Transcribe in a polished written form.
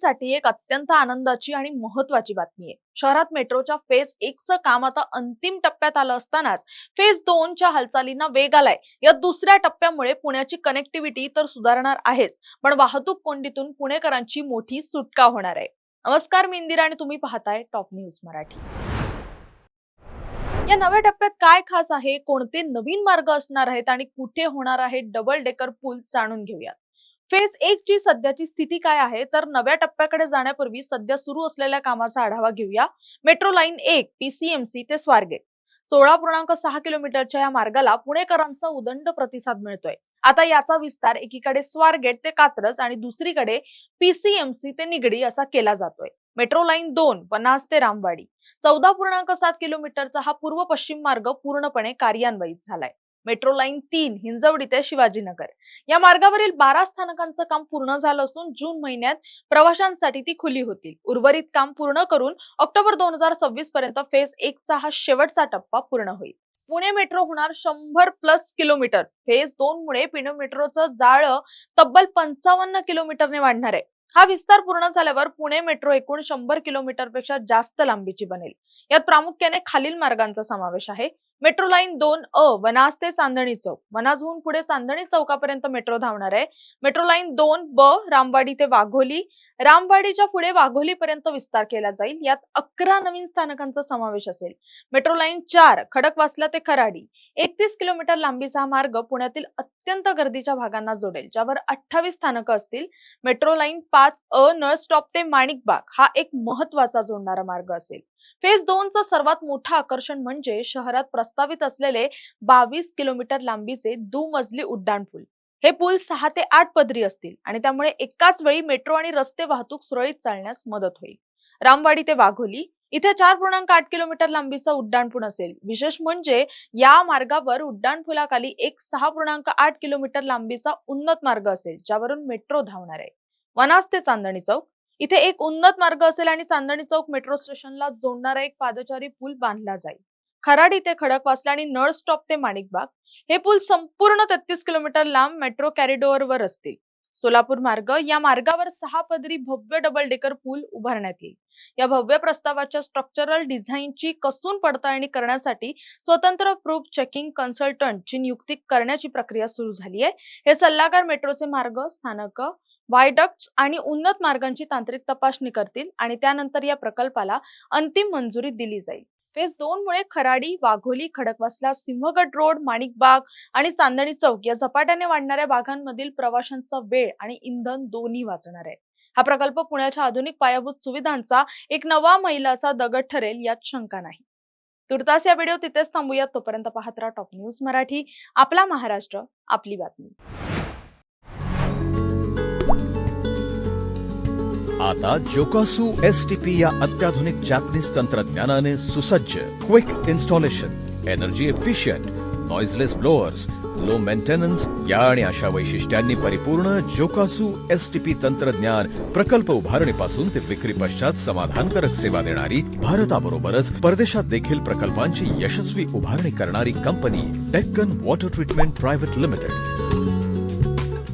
मुंबईकरांसाठी एक अत्यंत आनंदाची आणि महत्त्वाची बातमी आहे। शहरात मेट्रोच्या फेज 1 चं काम आता अंतिम टप्प्यात आलं असतानाच फेज 2 च्या हालचालींना वेग आलाय। या दुसऱ्या टप्प्यामुळे पुण्याची कनेक्टिव्हिटी तर सुधारणार आहेच, पण वाहतूक कोंडीतून पुणेकरांची मोठी सुटका होणार आहे। नमस्कार, मी इंदिरा आणि तुम्ही पाहताय टॉप न्यूज मराठी। या नव्या टप्प्यात काय खास आहे, कोणते नवीन मार्ग असणार आहेत आणि कुठे होणार आहे डबल डेकर पूल जाणून घेऊयात। फेज 1 ची सध्याची स्थिती काय आहे, तर नव्या टप्प्याकडे जाण्यापूर्वी सध्या सुरू असलेल्या कामाचा आढावा घेऊया। मेट्रो लाईन 1 PCMC ते स्वारगेट 16.6 किलोमीटरच्या या मार्गाला पुणेकरांचा उदंड प्रतिसाद मिळतोय। आता याचा विस्तार एकीकडे स्वारगेट ते कात्रज आणि दुसरीकडे PCMC ते निगडी असा केला जातोय। मेट्रो लाईन 2 वनाज ते रामवाडी 14.7 किलोमीटरचा हा पूर्व पश्चिम मार्ग पूर्णपणे कार्यान्वित झालाय। मेट्रो लाईन 3 हिंजवडी ते शिवाजीनगर या मार्गावरील 12 स्थानकांचं काम पूर्ण झालं असून जून महिन्यात प्रवाशांसाठी ती खुली होतील। उर्वरित काम पूर्ण करून ऑक्टोबर 2026 पर्यंत फेज 1 चा हा शेवटचा टप्पा पूर्ण होईल। पुणे मेट्रो होणार 100+ किलोमीटर। फेज 2 मुळे पुणे मेट्रोचं जाळं तब्बल 55 किलोमीटरने वाढणार आहे। हा विस्तार पूर्ण झाल्यावर पुणे मेट्रो एकूण 100 किलोमीटरपेक्षा जास्त लांबीची बनेल। यात प्रामुख्याने खालील मार्गांचा समावेश आहे। मेट्रो लाईन 2 वनाज ते चांदणी चौक, वनाजहून पुढे चांदणी चौकापर्यंत मेट्रो धावणार आहे। मेट्रो लाईन 2 रामवाडी ते वाघोली, रामवाडीच्या पुढे वाघोली पर्यंत विस्तार केला जाईल। यात 11 नवीन स्थानकांचा समावेश असेल। मेट्रो लाईन 4 खडकवासला ते खराडी 31 किलोमीटर लांबीचा हा मार्ग पुण्यातील अत्यंत गर्दीच्या भागांना जोडेल, ज्यावर 28 स्थानकं असतील। मेट्रो लाईन 5 नळ स्टॉप ते माणिकबाग हा एक महत्त्वाचा जोडणारा मार्ग असेल। फेज 2 चं सर्वात मोठं आकर्षण म्हणजे शहरात प्रस्तावित असलेले 22 किलोमीटर लांबीचे दुमजली उड्डाणपूल। हे पूल 6 ते 8 पदरी असतील आणि त्यामुळे एकाच वेळी मेट्रो आणि रस्ते वाहतूक सुरळीत चालण्यास मदत होईल। रामवाडी ते वाघोली इथे 4.8 किलोमीटर लांबीचा उड्डाणपूल असेल। विशेष म्हणजे या मार्गावर उड्डाणपुलाखाली एक 6.8 किलोमीटर लांबीचा उन्नत मार्ग असेल, ज्यावरून मेट्रो धावणार आहे। वनाज ते चांदणी चौक इथे एक उन्नत मार्ग असेल आणि चांदणी चौक मेट्रो स्टेशनला जोडणारा एक पादचारी पूल बांधला जाईल। खराडी ते खडकवासला आणि नळ स्टॉप ते माणिकबाग हे पूल संपूर्ण 33 किलोमीटर लांब मेट्रो कॉरिडॉरवर असतील। सोलापूर मार्ग या मार्गावर 6 पदरी भव्य डबल डेकर पूल उभारण्यात येईल। या भव्य प्रस्तावाच्या स्ट्रक्चरल डिझाईनची कसून पडताळणी करण्यासाठी स्वतंत्र प्रूफ चेकिंग कन्सल्टंटची नियुक्ती करण्याची प्रक्रिया सुरू झाली आहे। हे सल्लागार मेट्रोचे मार्ग, स्थानक, वायडक्ट्स आणि उन्नत मार्गांची तांत्रिक तपासणी करतील आणि त्यानंतर या प्रकल्पाला अंतिम मंजुरी दिली जाईल। फेज 2 मुळे खराडी, वाघोली, खडकवासला, सिंहगड रोड, माणिकबाग आणि चांदणी चौक या झपाट्याने वाढणाऱ्या भागांमधील प्रवाशांचा वेळ आणि इंधन दोन्ही वाचणार आहे। हा प्रकल्प पुण्याच्या आधुनिक पायाभूत सुविधांचा एक नवा मैलाचा दगड ठरेल, यात शंका नाही। तुर्तास या व्हिडिओ तिथेच थांबूयात। तोपर्यंत पाहत राहा टॉप न्यूज मराठी, आपला महाराष्ट्र, आपली बातमी। आता जोकासू STP या अत्याधुनिक जॅपनीज तंत्रज्ञानाने सुसज्ज, quick installation, energy efficient, noiseless blowers, low maintenance या आणि अशा वैशिष्ट्यांनी परिपूर्ण जोकासू STP तंत्रज्ञान प्रकल्प उभारणीपासून ते विक्री पश्चात समाधानकारक सेवा देणारी, भारताबरोबरच परदेशात देखील प्रकल्पांची यशस्वी उभारणी करणारी company Deccan water treatment private limited.